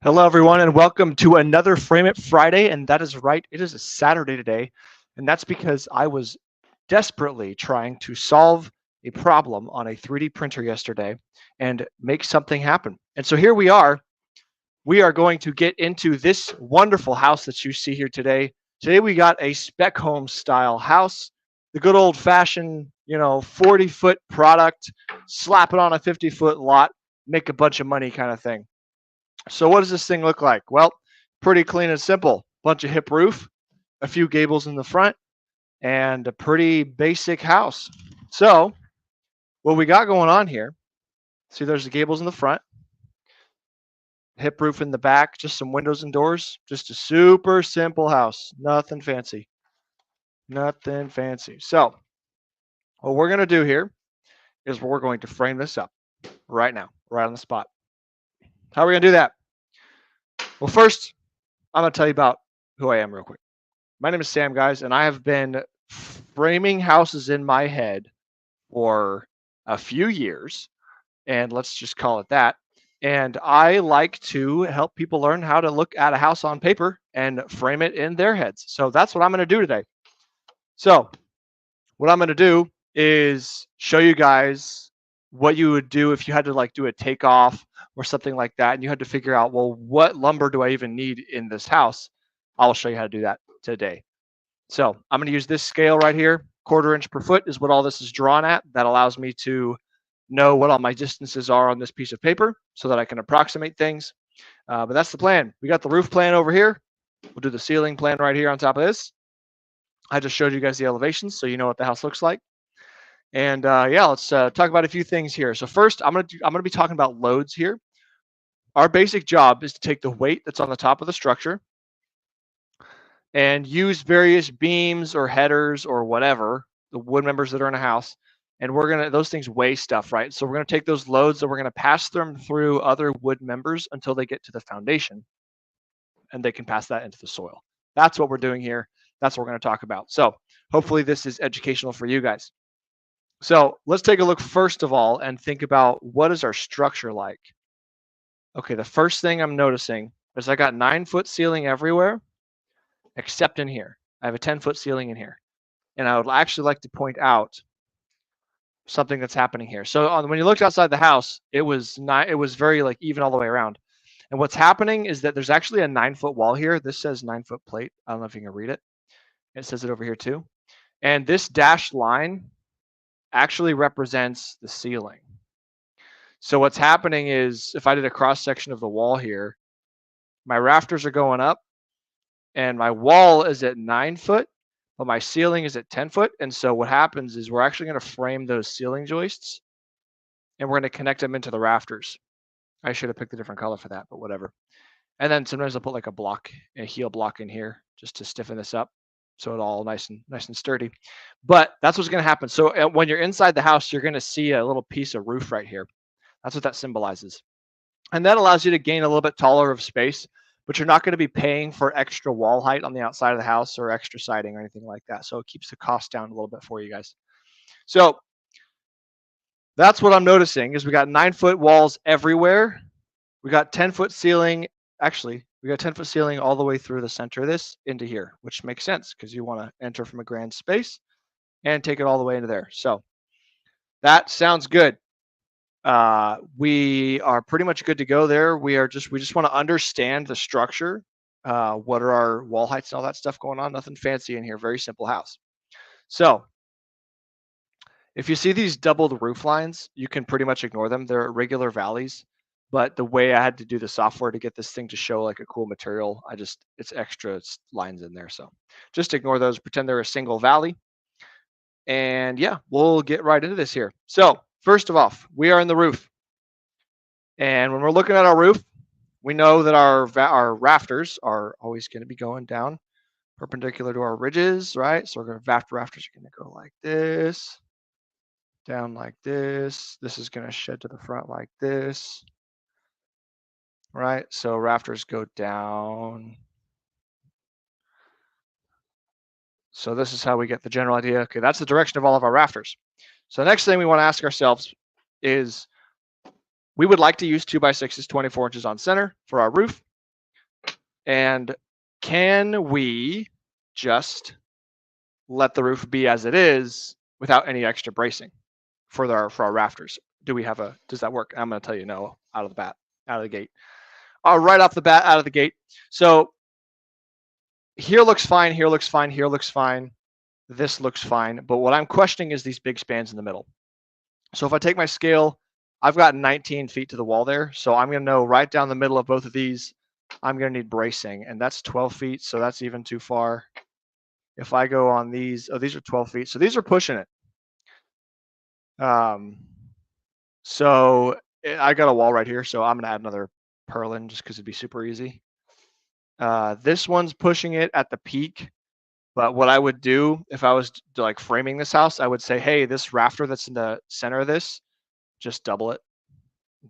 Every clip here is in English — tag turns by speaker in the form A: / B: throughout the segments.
A: Hello, everyone, and welcome to another Frame It Friday. And that is right, it is a Saturday today. And that's because I was desperately trying to solve a problem on a 3D printer yesterday and make something happen. And so here we are. We are going to get into this wonderful house that you see here today. Today, we got a spec home style house, the good old fashioned, 40-foot product, slap it on a 50-foot lot, make a bunch of money kind of thing. So what does this thing look like? Well, pretty clean and simple. Bunch of hip roof, a few gables in the front, and a pretty basic house. So what we got going on here, see there's the gables in the front, hip roof in the back, just some windows and doors, just a super simple house. Nothing fancy. Nothing fancy. So what we're going to do here is we're going to frame this up right now, right on the spot. How are we going to do that? Well, first, I'm going to tell you about who I am real quick. My name is Sam, guys, and I have been framing houses in my head for a few years, and let's just call it that. And I like to help people learn how to look at a house on paper and frame it in their heads. So that's what I'm going to do today. So what I'm going to do is show you guys what you would do if you had to like do a takeoff or something like that, and you had to figure out, well, what lumber do I even need in this house? I'll show you how to do that today. So I'm going to use this scale right here. 1/4 inch per foot is what all this is drawn at. That allows me to know what all my distances are on this piece of paper so that I can approximate things. But that's the plan. We got the roof plan over here. We'll do the ceiling plan right here on top of this. I just showed you guys the elevations so you know what the house looks like. And yeah, let's talk about a few things here. So first, I'm gonna be talking about loads here. Our basic job is to take the weight that's on the top of the structure and use various beams or headers or whatever, the wood members that are in a house. And those things weigh stuff, right? So we're gonna take those loads and we're gonna pass them through other wood members until they get to the foundation and they can pass that into the soil. That's what we're doing here. That's what we're gonna talk about. So hopefully this is educational for you guys. So let's take a look first of all and think about what is our structure like. Okay, the first thing I'm noticing is I got 9-foot ceiling everywhere except in here. I have a 10-foot ceiling in here. And I would actually like to point out something that's happening here. So when you looked outside the house, it was very like even all the way around. And what's happening is that there's actually a 9-foot wall here. This says 9-foot plate. I don't know if you can read it. It says it over here too. And this dashed line actually represents the ceiling. So what's happening is if I did a cross section of the wall here, my rafters are going up and my wall is at 9 foot, but my ceiling is at 10 foot. And so what happens is we're actually going to frame those ceiling joists and we're going to connect them into the rafters. I should have picked a different color for that, but whatever. And then sometimes I'll put like a heel block in here just to stiffen this up so it's all nice and sturdy. But that's what's going to happen. So when you're inside the house, you're going to see a little piece of roof right here. That's what that symbolizes. And that allows you to gain a little bit taller of space, but you're not going to be paying for extra wall height on the outside of the house or extra siding or anything like that. So it keeps the cost down a little bit for you guys. So that's what I'm noticing is we got 9-foot walls everywhere. We got 10-foot ceiling. Actually, we got 10-foot ceiling all the way through the center of this into here, which makes sense because you want to enter from a grand space and take it all the way into there. So that sounds good. We are pretty much good to go there. We just want to understand the structure. What are our wall heights and all that stuff going on? Nothing fancy in here. Very simple house. So if you see these doubled roof lines, you can pretty much ignore them. They're irregular valleys. But the way I had to do the software to get this thing to show like a cool material, it's extra lines in there. So just ignore those, pretend they're a single valley. And yeah, we'll get right into this here. So first of all, we are in the roof. And when we're looking at our roof, we know that our rafters are always going to be going down perpendicular to our ridges, right? So rafters are going to go like this, down like this. This is going to shed to the front like this. Right, so rafters go down. So this is how we get the general idea. Okay, that's the direction of all of our rafters. So the next thing we want to ask ourselves is, we would like to use 2x6s 24 inches on center for our roof. And can we just let the roof be as it is without any extra bracing for our rafters? Does that work? I'm going to tell you no out of the bat, out of the gate. Right off the bat, out of the gate. So here looks fine, here looks fine, here looks fine. This looks fine. But what I'm questioning is these big spans in the middle. So if I take my scale, I've got 19 feet to the wall there. So I'm going to know right down the middle of both of these, I'm going to need bracing. And that's 12 feet. So that's even too far. If I go on these, these are 12 feet. So these are pushing it. So I got a wall right here. So I'm going to add another purlin just because it'd be super easy. This one's pushing it at the peak. But what I would do if I was like framing this house, I would say, hey, this rafter that's in the center of this, just double it.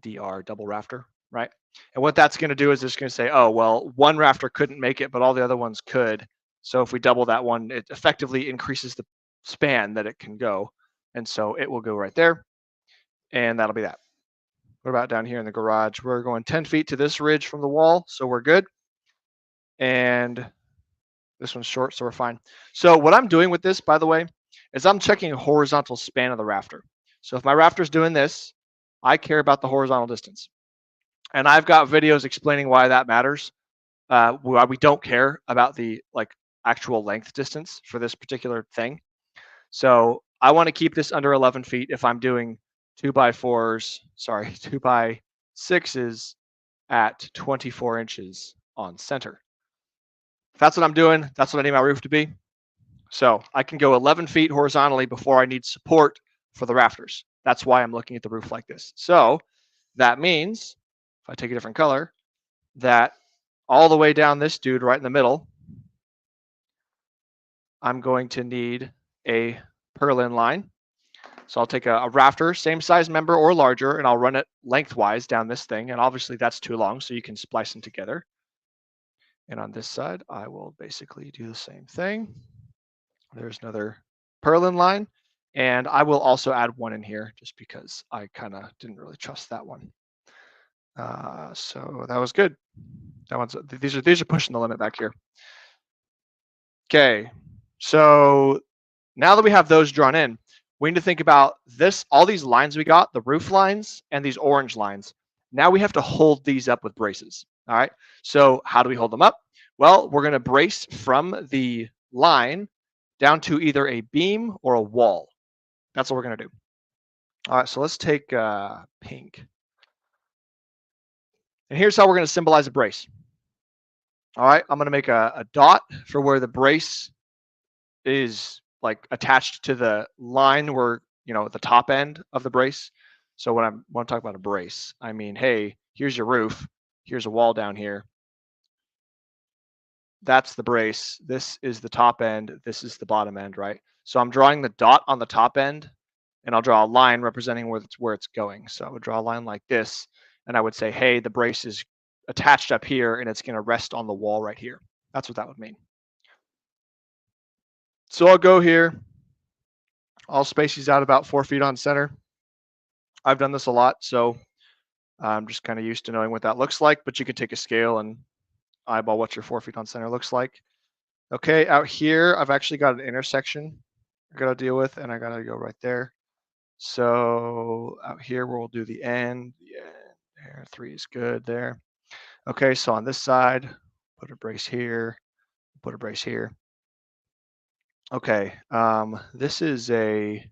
A: DR, double rafter, right? And what that's going to do is it's going to say, oh, well, one rafter couldn't make it, but all the other ones could. So if we double that one, it effectively increases the span that it can go. And so it will go right there. And that'll be that. What about down here in the garage? We're going 10 feet to this ridge from the wall, so we're good. And this one's short, so we're fine. So what I'm doing with this, by the way, is I'm checking a horizontal span of the rafter. So if my rafter's doing this, I care about the horizontal distance. And I've got videos explaining why that matters. Why we don't care about the actual length distance for this particular thing. So I want to keep this under 11 feet if I'm doing 2x4s, sorry, 2x6s at 24 inches on center. If that's what I'm doing, that's what I need my roof to be. So I can go 11 feet horizontally before I need support for the rafters. That's why I'm looking at the roof like this. So that means, if I take a different color, that all the way down this dude right in the middle, I'm going to need a purlin line. So I'll take a rafter, same size member or larger, and I'll run it lengthwise down this thing. And obviously that's too long, so you can splice them together. And on this side, I will basically do the same thing. There's another purlin line. And I will also add one in here just because I kind of didn't really trust that one. So that was good. That one's these are pushing the limit back here. Okay, so now that we have those drawn in, we need to think about this, all these lines we got, the roof lines and these orange lines. Now we have to hold these up with braces. All right, so how do we hold them up? Well, we're going to brace from the line down to either a beam or a wall. That's what we're going to do. All right, so let's take pink. And here's how we're going to symbolize a brace. All right, I'm going to make a dot for where the brace is like attached to the line where, the top end of the brace. So when I want to talk about a brace, I mean, hey, here's your roof. Here's a wall down here. That's the brace. This is the top end. This is the bottom end, right? So I'm drawing the dot on the top end, and I'll draw a line representing where it's going. So I would draw a line like this, and I would say, hey, the brace is attached up here, and it's going to rest on the wall right here. That's what that would mean. So I'll go here. I'll space these out about 4 feet on center. I've done this a lot, so I'm just kind of used to knowing what that looks like, but you could take a scale and eyeball what your 4 feet on center looks like. Okay, out here, I've actually got an intersection I got to deal with, and I got to go right there. So out here, we'll do the end. Yeah, there, 3 is good there. Okay, so on this side, put a brace here, put a brace here. Okay, this is a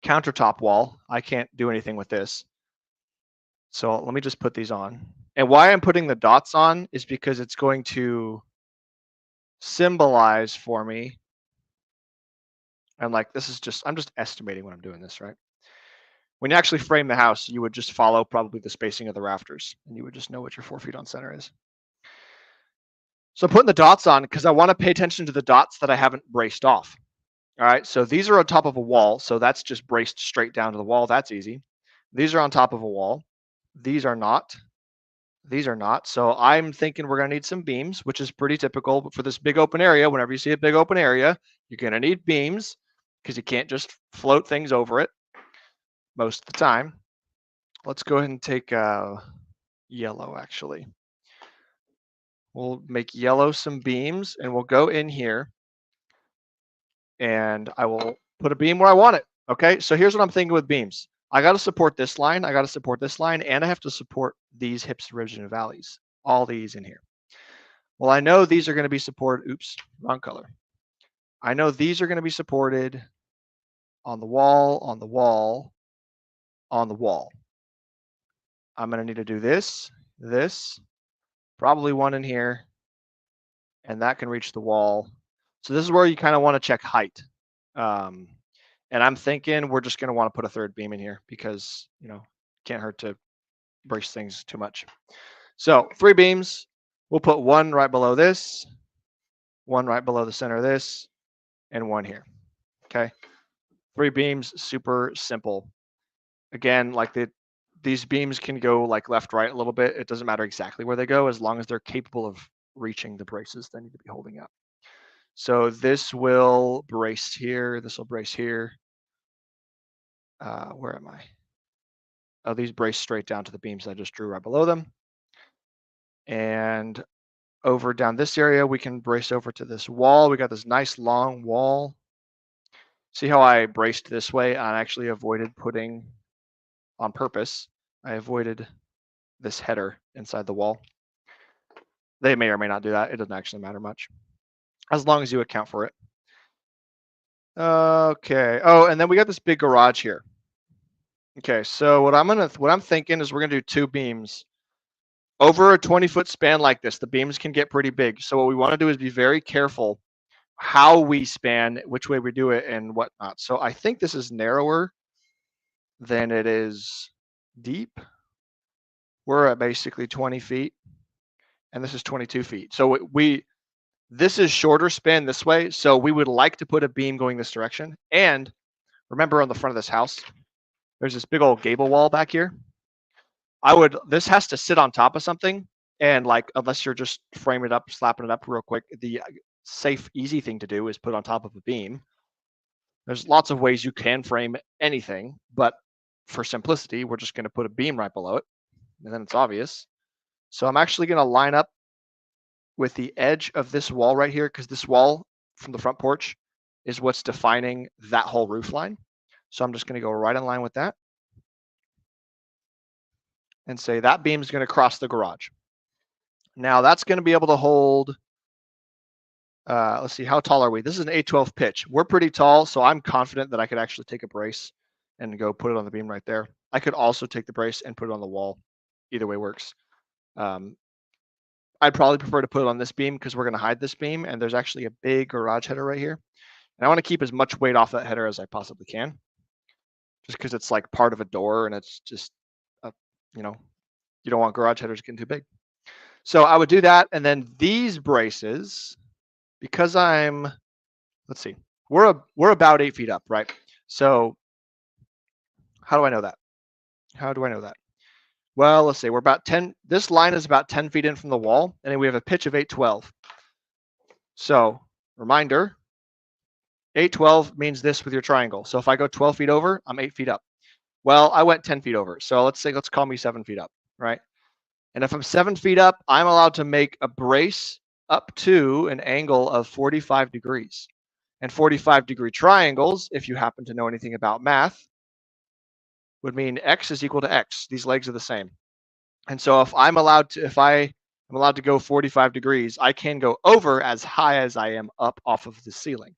A: countertop wall. I can't do anything with this. So let me just put these on. And why I'm putting the dots on is because it's going to symbolize for me. And like, I'm just estimating when I'm doing this, right? When you actually frame the house, you would just follow probably the spacing of the rafters, and you would just know what your 4 feet on center is. So I'm putting the dots on because I want to pay attention to the dots that I haven't braced off. All right, so these are on top of a wall, so that's just braced straight down to the wall. That's easy. These are on top of a wall. These are not. These are not. So I'm thinking we're going to need some beams, which is pretty typical. But for this big open area, whenever you see a big open area, you're going to need beams because you can't just float things over it most of the time. Let's go ahead and take yellow, actually. We'll make yellow some beams, and we'll go in here, and I will put a beam where I want it. Okay, so here's what I'm thinking with beams. I got to support this line, I got to support this line, and I have to support these hips, ridges, and valleys. All these in here. Well, I know these are going to be supported. Oops, wrong color. I know these are going to be supported on the wall, on the wall, on the wall. I'm going to need to do this, probably one in here, and that can reach the wall. So this is where you kind of want to check height. And I'm thinking we're just going to want to put a third beam in here because, can't hurt to brace things too much. So 3 beams, we'll put one right below this, one right below the center of this, and one here. Okay. 3 beams, super simple. Again, like these beams can go like left, right a little bit. It doesn't matter exactly where they go as long as they're capable of reaching the braces they need to be holding up. So this will brace here. This will brace here. Where am I? Oh, these brace straight down to the beams I just drew right below them. And over down this area, we can brace over to this wall. We got this nice long wall. See how I braced this way? I actually avoided putting, on purpose, I avoided this header inside the wall. They may or may not do that. It doesn't actually matter much, as long as you account for it. Okay. Oh, and then we got this big garage here. Okay, so what I'm thinking is we're gonna do 2 beams. Over a 20-foot span like this, the beams can get pretty big. So what we want to do is be very careful how we span, which way we do it, and whatnot. So I think this is narrower than it is deep. We're at basically 20 feet, and this is 22 feet. So this is shorter span this way. So we would like to put a beam going this direction. And remember, on the front of this house, there's this big old gable wall back here. This has to sit on top of something, and like, unless you're just framing it up, slapping it up real quick, the safe, easy thing to do is put on top of a beam. There's lots of ways you can frame anything, but for simplicity, we're just going to put a beam right below it, and then it's obvious. So I'm actually going to line up with the edge of this wall right here, because this wall from the front porch is what's defining that whole roof line. So I'm just going to go right in line with that and say that beam is going to cross the garage. Now that's going to be able to hold, let's see, how tall are we? This is an 812 pitch. We're pretty tall, so I'm confident that I could actually take a brace and go put it on the beam right there. I could also take the brace and put it on the wall. Either way works. I'd probably prefer to put it on this beam because we're going to hide this beam, and there's actually a big garage header right here. And I want to keep as much weight off that header as I possibly can, just because it's like part of a door, and it's just, you don't want garage headers getting too big. So I would do that, and then these braces, because let's see, we're about 8 feet up, right? So how do I know that? How do I know that? Well, let's say we're about 10. This line is about 10 feet in from the wall, and then we have a pitch of 812. So reminder, 812 means this with your triangle. So if I go 12 feet over, I'm 8 feet up. Well, I went 10 feet over. So let's call me 7 feet up, right? And if I'm 7 feet up, I'm allowed to make a brace up to an angle of 45 degrees. And 45-degree triangles, if you happen to know anything about math, would mean x is equal to x. These legs are the same. And so if I am allowed to go 45 degrees, I can go over as high as I am up off of the ceiling.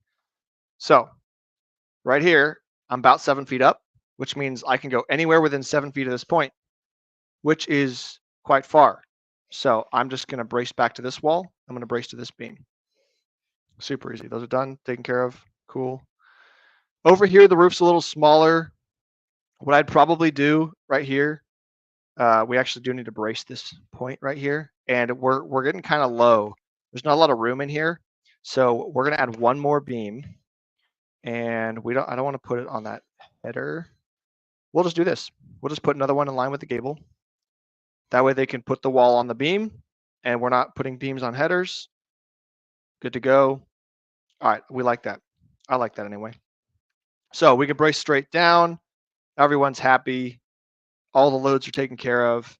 A: So right here, I'm about 7 feet up, which means I can go anywhere within 7 feet of this point, which is quite far. So I'm just going to brace back to this wall. I'm going to brace to this beam. Super easy. Those are done, taken care of. Cool. Over here, the roof's a little smaller. What I'd probably do right here, we actually do need to brace this point right here, and we're getting kind of low. There's not a lot of room in here, so we're going to add one more beam, and I don't want to put it on that header. We'll just do this. We'll just put another one in line with the gable. That way they can put the wall on the beam, and we're not putting beams on headers. Good to go. All right, we like that. I like that anyway. So we can brace straight down. Everyone's happy. All the loads are taken care of.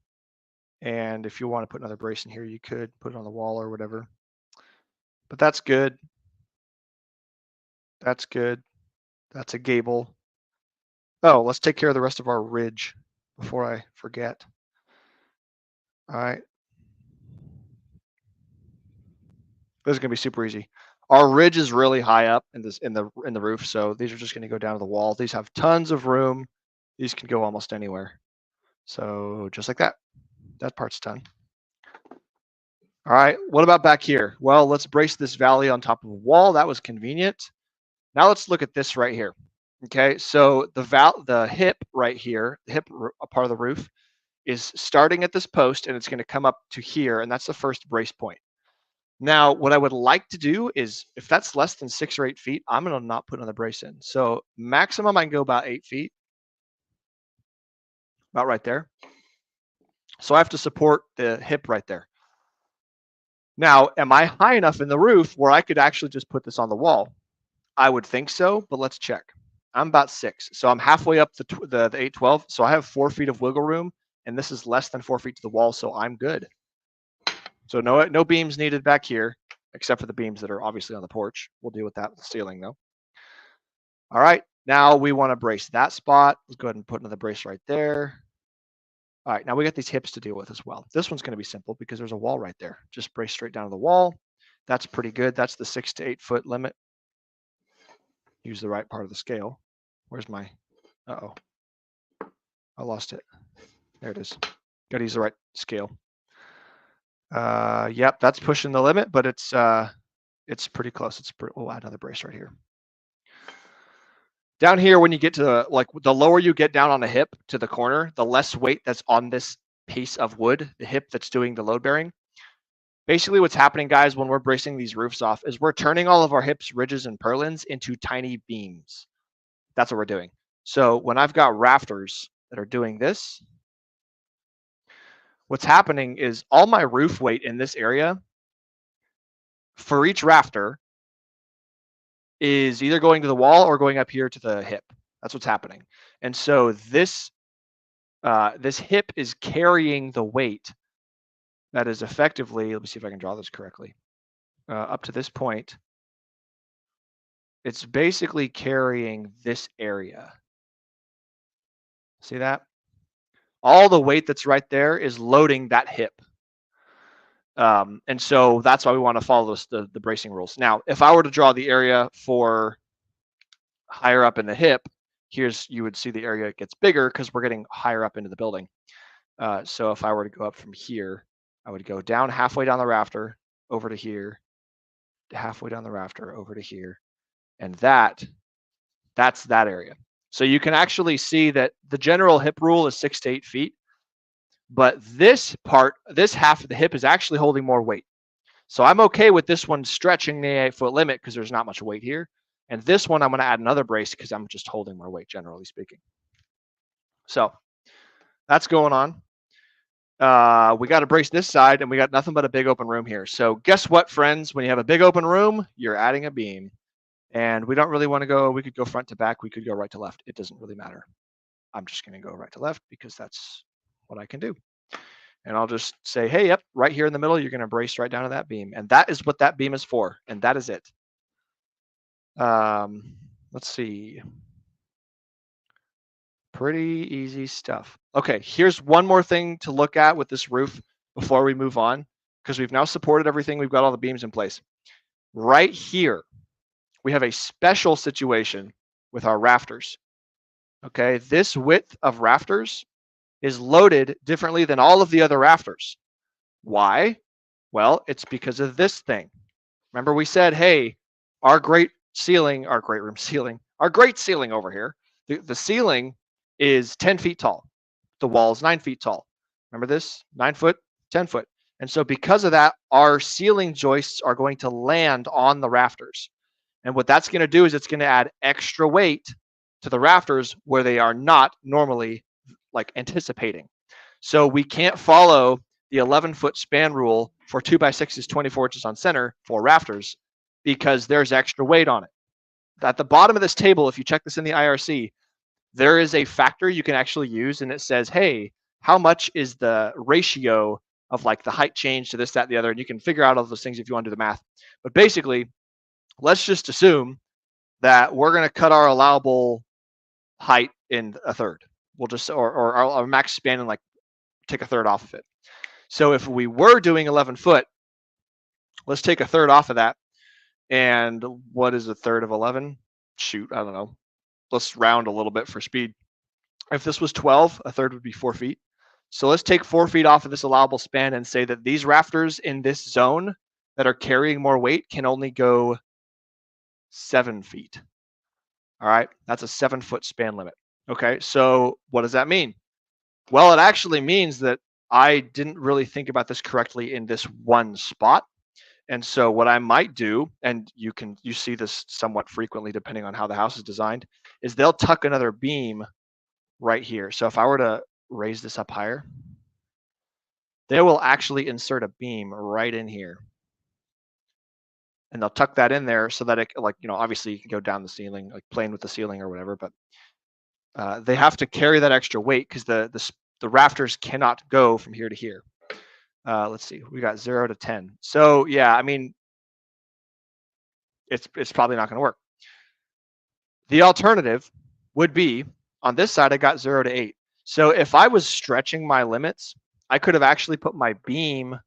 A: And if you want to put another brace in here, you could put it on the wall or whatever. But that's good. That's good. That's a gable. Oh, let's take care of the rest of our ridge before I forget. All right. This is gonna be super easy. Our ridge is really high up in the roof, so these are just gonna go down to the wall. These have tons of room. These can go almost anywhere. So just like that. That part's done. All right. What about back here? Well, let's brace this valley on top of a wall. That was convenient. Now let's look at this right here. Okay, so the hip right here, the part of the roof, is starting at this post and it's going to come up to here, and that's the first brace point. Now, what I would like to do is, if that's less than 6 or 8 feet, I'm going to not put another brace in. So maximum, I can go about 8 feet, about right there. So I have to support the hip right there. Now, am I high enough in the roof where I could actually just put this on the wall? I would think so, but let's check. I'm about 6, so I'm halfway up the 812, so I have 4 feet of wiggle room, and this is less than 4 feet to the wall, so I'm good. So no beams needed back here, except for the beams that are obviously on the porch. We'll deal with that with the ceiling, though. All right, now we want to brace that spot. Let's go ahead and put another brace right there. All right, now we got these hips to deal with as well. This one's going to be simple because there's a wall right there. Just brace straight down to the wall. That's pretty good. That's the 6 to 8 foot limit. Use the right part of the scale. Where's my, uh-oh, I lost it. There it is. Got to use the right scale. Yep, that's pushing the limit, but it's pretty close. We'll add another brace right here. Down here, when you get to the lower you get down on the hip to the corner, the less weight that's on this piece of wood, the hip that's doing the load bearing. Basically what's happening, guys, when we're bracing these roofs off is we're turning all of our hips, ridges, and purlins into tiny beams. That's what we're doing. So when I've got rafters that are doing this, what's happening is all my roof weight in this area for each rafter is either going to the wall or going up here to the hip. That's what's happening. And so this hip is carrying the weight that is effectively, let me see if I can draw this correctly, up to this point. It's basically carrying this area. See that? All the weight that's right there is loading that hip. And so that's why we want to follow the bracing rules. Now, if I were to draw the area for higher up in the hip, you would see the area gets bigger because we're getting higher up into the building. So if I were to go up from here, I would go down halfway down the rafter, over to here, halfway down the rafter, over to here. And that's that area. So you can actually see that the general hip rule is 6 to 8 feet. But this half of the hip is actually holding more weight. So I'm okay with this one stretching the 8 foot limit because there's not much weight here. And this one, I'm going to add another brace because I'm just holding more weight, generally speaking. So that's going on. We got to brace this side, and we got nothing but a big open room here. So guess what, friends? When you have a big open room, you're adding a beam. And we don't really want to go, we could go front to back. We could go right to left. It doesn't really matter. I'm just going to go right to left because that's what I can do. And I'll just say, hey, yep, right here in the middle, you're going to brace right down to that beam. And that is what that beam is for. And that is it. Let's see. Pretty easy stuff. Okay, here's one more thing to look at with this roof before we move on, because we've now supported everything. We've got all the beams in place. Right here, we have a special situation with our rafters. Okay, this width of rafters is loaded differently than all of the other rafters. Why? Well, it's because of this thing. Remember we said, hey, our great ceiling over here, the ceiling is 10 feet tall. The wall is 9 feet tall. Remember this? 9 foot, 10 foot. And so because of that, our ceiling joists are going to land on the rafters. And what that's going to do is it's going to add extra weight to the rafters where they are not normally like anticipating. So we can't follow the 11-foot span rule for 2x6s 24 inches on center for rafters because there's extra weight on it. At the bottom of this table, if you check this in the IRC, there is a factor you can actually use, and it says, hey, how much is the ratio of like the height change to this, that, and the other, and you can figure out all those things if you want to do the math. But basically, let's just assume that we're going to cut our allowable height in a third. We'll just, or our max span, and like take a third off of it. So if we were doing 11 foot, let's take a third off of that. And what is a third of 11? Shoot, I don't know. Let's round a little bit for speed. If this was 12, a third would be 4 feet. So let's take 4 feet off of this allowable span and say that these rafters in this zone that are carrying more weight can only go 7 feet. All right, that's a 7-foot span limit. Okay, so what does that mean? Well, it actually means that I didn't really think about this correctly in this one spot. And so what I might do, and you see this somewhat frequently depending on how the house is designed, is they'll tuck another beam right here. So if I were to raise this up higher, they will actually insert a beam right in here. And they'll tuck that in there so that it, like, obviously you can go down the ceiling, like playing with the ceiling or whatever, but they have to carry that extra weight because the rafters cannot go from here to here. Let's see, we got 0 to 10. So yeah, I mean, it's probably not going to work. The alternative would be on this side, I got 0 to 8. So if I was stretching my limits, I could have actually put my beam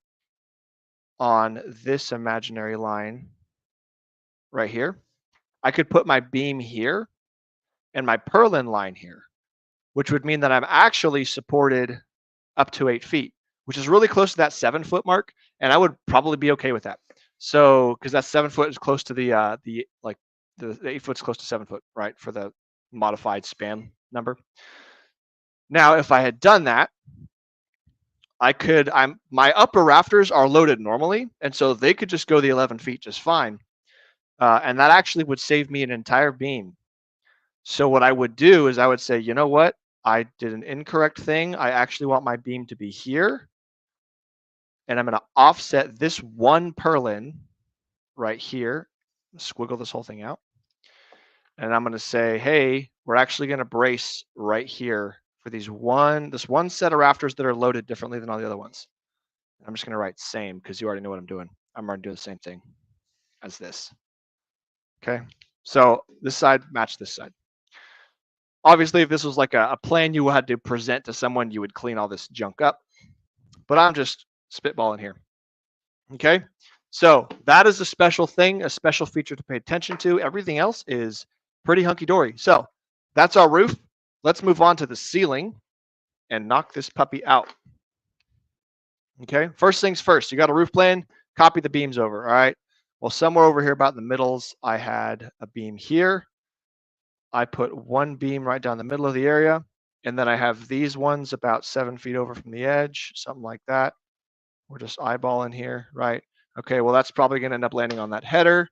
A: on this imaginary line right here. I could put my beam here and my purlin line here, which would mean that I'm actually supported up to 8 feet, which is really close to that 7-foot mark. And I would probably be okay with that. So, because that 7 foot is close to the 8 foot's close to 7 foot, right? For the modified span number. Now, if I had done that, my upper rafters are loaded normally, and so they could just go the 11 feet just fine. And that actually would save me an entire beam. So what I would do is I would say, you know what? I did an incorrect thing. I actually want my beam to be here. And I'm going to offset this one purlin right here. Squiggle this whole thing out. And I'm going to say, hey, we're actually going to brace right here for this one set of rafters that are loaded differently than all the other ones. And I'm just going to write same because you already know what I'm doing. I'm already doing the same thing as this. Okay, so this side match this side. Obviously, if this was like a plan you had to present to someone, you would clean all this junk up. But I'm just spitballing here. Okay, so that is a special thing, a special feature to pay attention to. Everything else is pretty hunky-dory. So that's our roof. Let's move on to the ceiling and knock this puppy out. Okay, first things first, you got a roof plan, copy the beams over, all right? Well, somewhere over here about the middles, I had a beam here. I put one beam right down the middle of the area, and then I have these ones about 7 feet over from the edge, something like that. We're just eyeballing here, right? Okay, well, that's probably gonna end up landing on that header.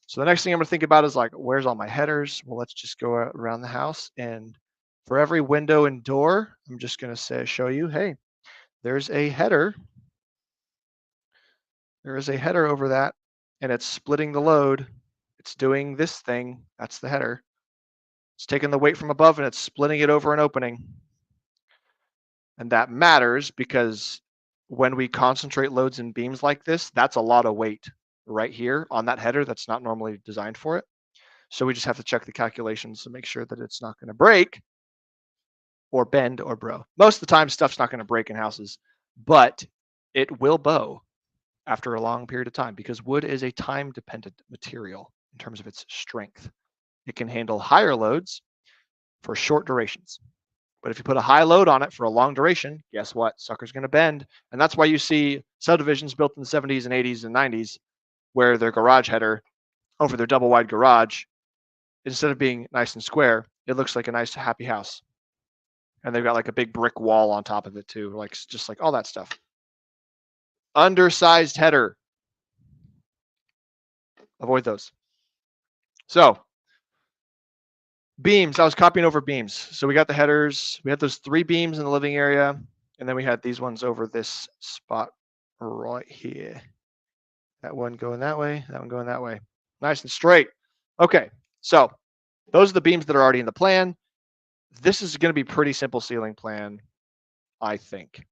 A: So the next thing I'm gonna think about is like, where's all my headers? Well, let's just go around the house, and for every window and door, I'm just gonna show you, hey, there's a header. There is a header over that, and it's splitting the load. It's doing this thing. That's the header. It's taking the weight from above and it's splitting it over an opening. And that matters because when we concentrate loads in beams like this, that's a lot of weight right here on that header that's not normally designed for it. So we just have to check the calculations to make sure that it's not going to break or bend or bro. Most of the time, stuff's not going to break in houses, but it will bow after a long period of time because wood is a time-dependent material in terms of its strength. It can handle higher loads for short durations. But if you put a high load on it for a long duration, guess what? Sucker's going to bend. And that's why you see subdivisions built in the 70s and 80s and 90s where their garage header over their double wide garage, instead of being nice and square, it looks like a nice happy house. And they've got like a big brick wall on top of it too, like just like all that stuff. Undersized header. Avoid those. So beams, I was copying over beams. So we got the headers, we had those 3 beams in the living area, and then we had these ones over this spot right here. That one going that way, that one going that way. Nice and straight. Okay, so those are the beams that are already in the plan. This is going to be pretty simple ceiling plan. I think.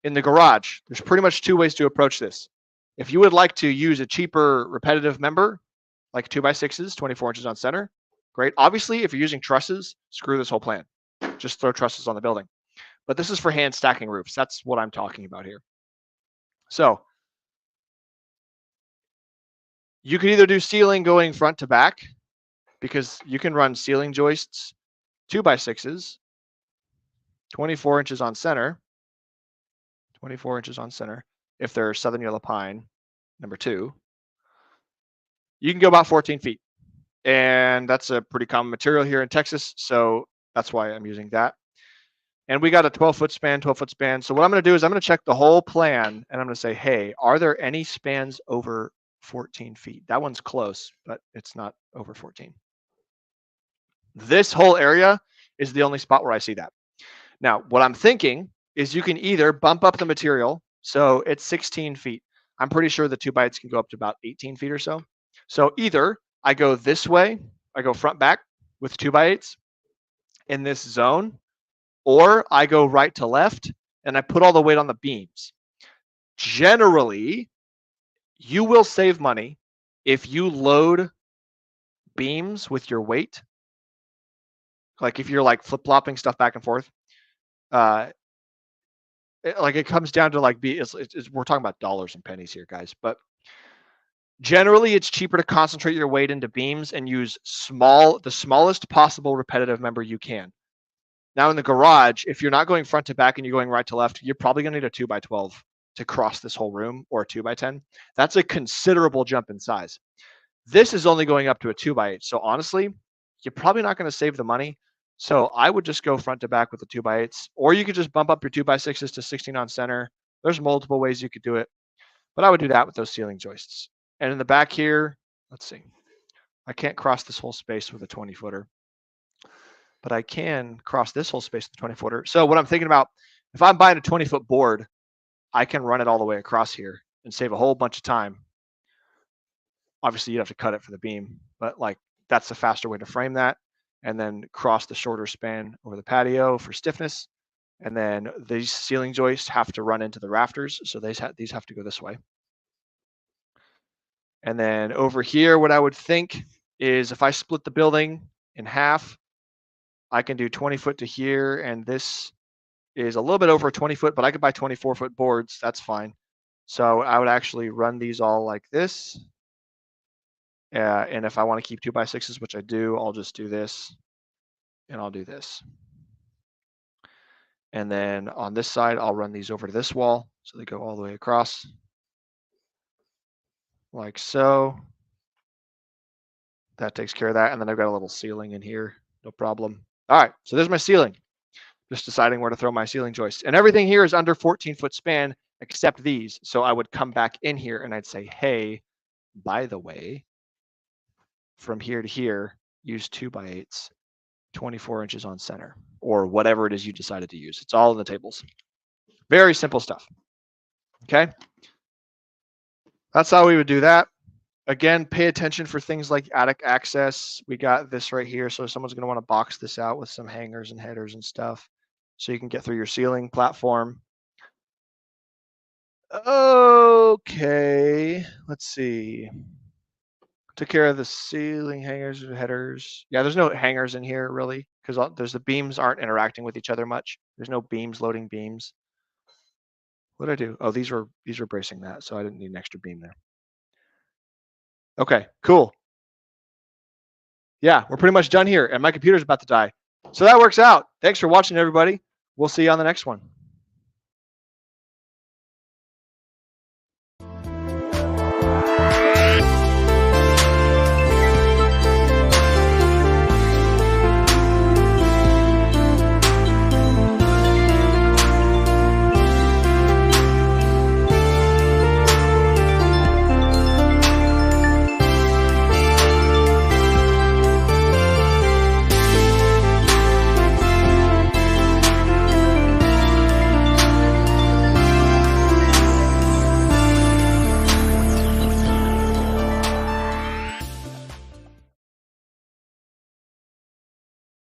A: In the garage, there's pretty much two ways to approach this. If you would like to use a cheaper repetitive member, like 2x6s, 24 inches on center, great. Obviously, if you're using trusses, screw this whole plan. Just throw trusses on the building. But this is for hand stacking roofs. That's what I'm talking about here. So you could either do ceiling going front to back, because you can run ceiling joists 2x6s, 24 inches on center, 24 inches on center. If they're Southern Yellow Pine, number 2, you can go about 14 feet. And that's a pretty common material here in Texas. So that's why I'm using that. And we got a 12-foot span, 12-foot span. So what I'm going to do is I'm going to check the whole plan and I'm going to say, hey, are there any spans over 14 feet? That one's close, but it's not over 14. This whole area is the only spot where I see that. Now, what I'm thinking is you can either bump up the material. So it's 16 feet. I'm pretty sure the 2x8s can go up to about 18 feet or so. So either I go this way, I go front back with 2x8s in this zone, or I go right to left and I put all the weight on the beams. Generally, you will save money if you load beams with your weight. Like if you're like flip-flopping stuff back and forth, like it comes down to like we're talking about dollars and pennies here, guys. But generally, it's cheaper to concentrate your weight into beams and use the smallest possible repetitive member you can. Now in the garage, if you're not going front to back and you're going right to left, you're probably going to need a 2x12 to cross this whole room, or a 2x10. That's a considerable jump in size. This is only going up to a 2x8. So honestly, you're probably not going to save the money. So I would just go front to back with the 2x8s, or you could just bump up your 2x6s to 16 on center. There's multiple ways you could do it, but I would do that with those ceiling joists. And in the back here, let's see, I can't cross this whole space with a 20-footer. But I can cross this whole space with a 20-footer. So what I'm thinking about, if I'm buying a 20-foot board, I can run it all the way across here and save a whole bunch of time. Obviously, you'd have to cut it for the beam, but like that's the faster way to frame that. And then cross the shorter span over the patio for stiffness. And then these ceiling joists have to run into the rafters. So these have to go this way. And then over here, what I would think is if I split the building in half, I can do 20 foot to here, and this is a little bit over 20 foot, but I could buy 24-foot boards. That's fine. So I would actually run these all like this. And if I want to keep 2x6s, which I do, I'll just do this, and I'll do this. And then on this side, I'll run these over to this wall, so they go all the way across, like so. That takes care of that. And then I've got a little ceiling in here, no problem. All right, so there's my ceiling. Just deciding where to throw my ceiling joists. And everything here is under 14-foot span, except these. So I would come back in here and I'd say, hey, by the way, from here to here, use 2x8s, 24 inches on center, or whatever it is you decided to use. It's all in the tables. Very simple stuff. Okay? That's how we would do that. Again, pay attention for things like attic access. We got this right here. So someone's going to want to box this out with some hangers and headers and stuff so you can get through your ceiling platform. Okay, let's see. Took care of the ceiling hangers and headers. Yeah, there's no hangers in here really because the beams aren't interacting with each other much. There's no beams loading beams. What did I do? Oh, these were bracing that, so I didn't need an extra beam there. Okay, cool. Yeah, we're pretty much done here, and my computer's about to die. So that works out. Thanks for watching, everybody. We'll see you on the next one.